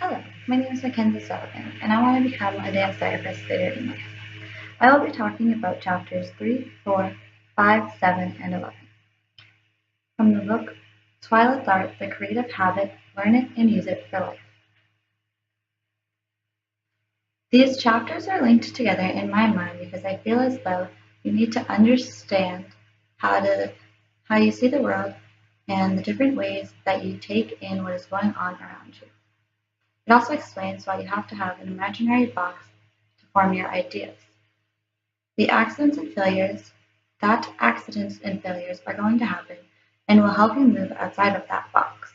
Hello, my name is Mackenzie Sullivan, and I want to become a dance therapist later in life. I will be talking about chapters 3, 4, 5, 7, and 11 from the book Twyla Tharp, The Creative Habit, Learn It and Use It for Life. These chapters are linked together in my mind because I feel as though you need to understand how you see the world and the different ways that you take in what is going on around you. It also explains why you have to have an imaginary box to form your ideas. The accidents and failures are going to happen and will help you move outside of that box.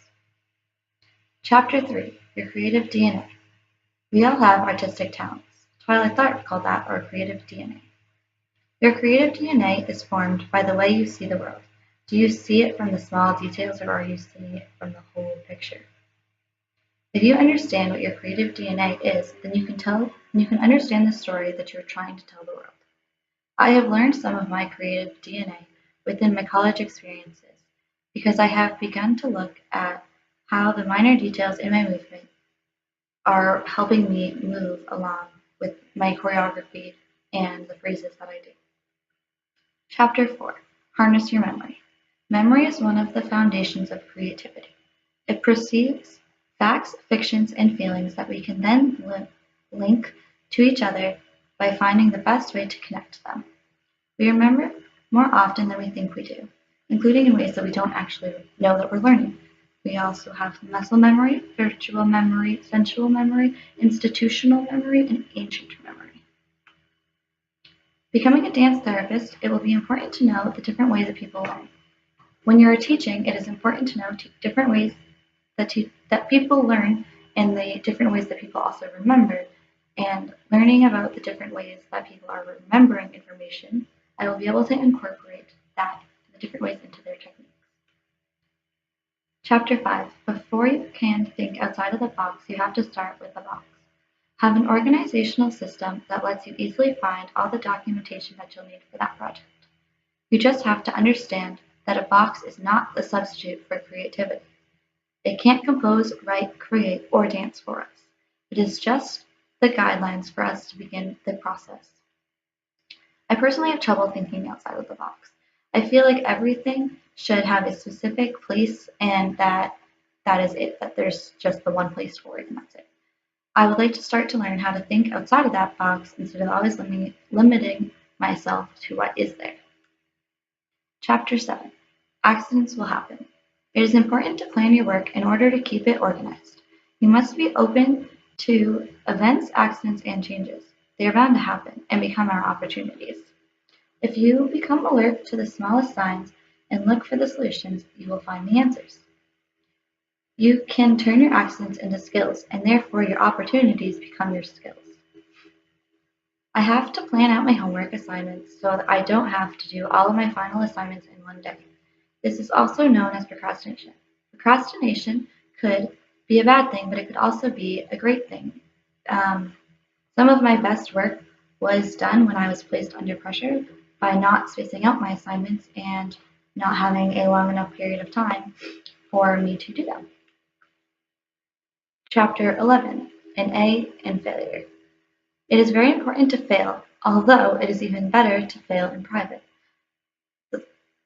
Chapter 3, Your Creative DNA. We all have artistic talents. Twyla Tharp called that our creative DNA. Your creative DNA is formed by the way you see the world. Do you see it from the small details or are you seeing it from the whole picture? If you understand what your creative DNA is, then you can understand the story that you're trying to tell the world. I have learned some of my creative DNA within my college experiences because I have begun to look at how the minor details in my movement are helping me move along with my choreography and the phrases that I do. Chapter 4, Harness Your Memory. Memory is one of the foundations of creativity. It perceives facts, fictions, and feelings that we can then link to each other by finding the best way to connect them. We remember more often than we think we do, including in ways that we don't actually know that we're learning. We also have muscle memory, virtual memory, sensual memory, institutional memory, and ancient memory. Becoming a dance therapist, it will be important to know the different ways that people learn. When you're teaching, it is important to know different ways that people learn and the different ways that people also remember. And learning about the different ways that people are remembering information, I will be able to incorporate the different ways into their techniques. Chapter 5. Before you can think outside of the box, you have to start with the box. Have an organizational system that lets you easily find all the documentation that you'll need for that project. You just have to understand that a box is not the substitute for creativity. It can't compose, write, create, or dance for us. It is just the guidelines for us to begin the process. I personally have trouble thinking outside of the box. I feel like everything should have a specific place and that is it, that there's just the one place for it and that's it. I would like to start to learn how to think outside of that box instead of always limiting myself to what is there. Chapter 7. Accidents will happen. It is important to plan your work in order to keep it organized. You must be open to events, accidents, and changes. They are bound to happen and become our opportunities. If you become alert to the smallest signs and look for the solutions, you will find the answers. You can turn your accidents into skills, and therefore your opportunities become your skills. I have to plan out my homework assignments so that I don't have to do all of my final assignments in one day. This is also known as procrastination. Procrastination could be a bad thing, but it could also be a great thing. Some of my best work was done when I was placed under pressure by not spacing out my assignments and not having a long enough period of time for me to do them. Chapter 11, an A in failure. It is very important to fail, although it is even better to fail in private.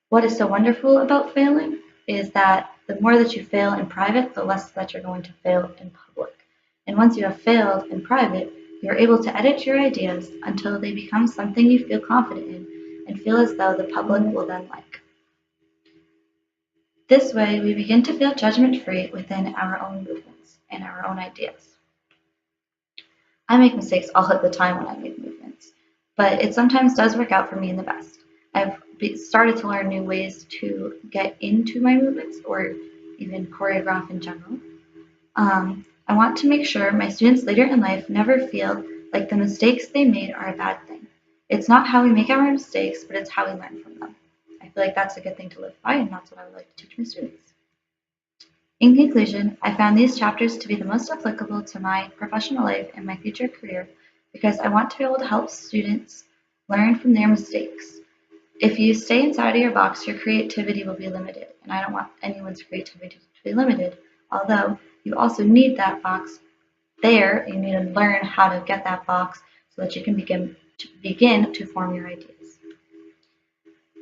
What is so wonderful about failing is that the more that you fail in private, the less that you're going to fail in public. And once you have failed in private, you're able to edit your ideas until they become something you feel confident in and feel as though the public will then like. This way, we begin to feel judgment-free within our own movements and our own ideas. I make mistakes all of the time when I make movements, but it sometimes does work out for me in the best. I've started to learn new ways to get into my movements or even choreograph in general. I want to make sure my students later in life never feel like the mistakes they made are a bad thing. It's not how we make our mistakes, but it's how we learn from them. I feel like that's a good thing to live by, and that's what I would like to teach my students. In conclusion, I found these chapters to be the most applicable to my professional life and my future career because I want to be able to help students learn from their mistakes. If you stay inside of your box, your creativity will be limited, and I don't want anyone's creativity to be limited, although you also need that box There, you need to learn how to get that box so that you can begin to form your ideas.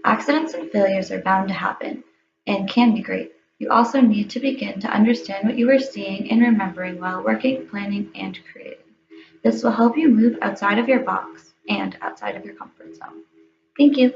Accidents and failures are bound to happen and can be great. You also need to begin to understand what you are seeing and remembering while working, planning, and creating. This will help you move outside of your box and outside of your comfort zone. Thank you.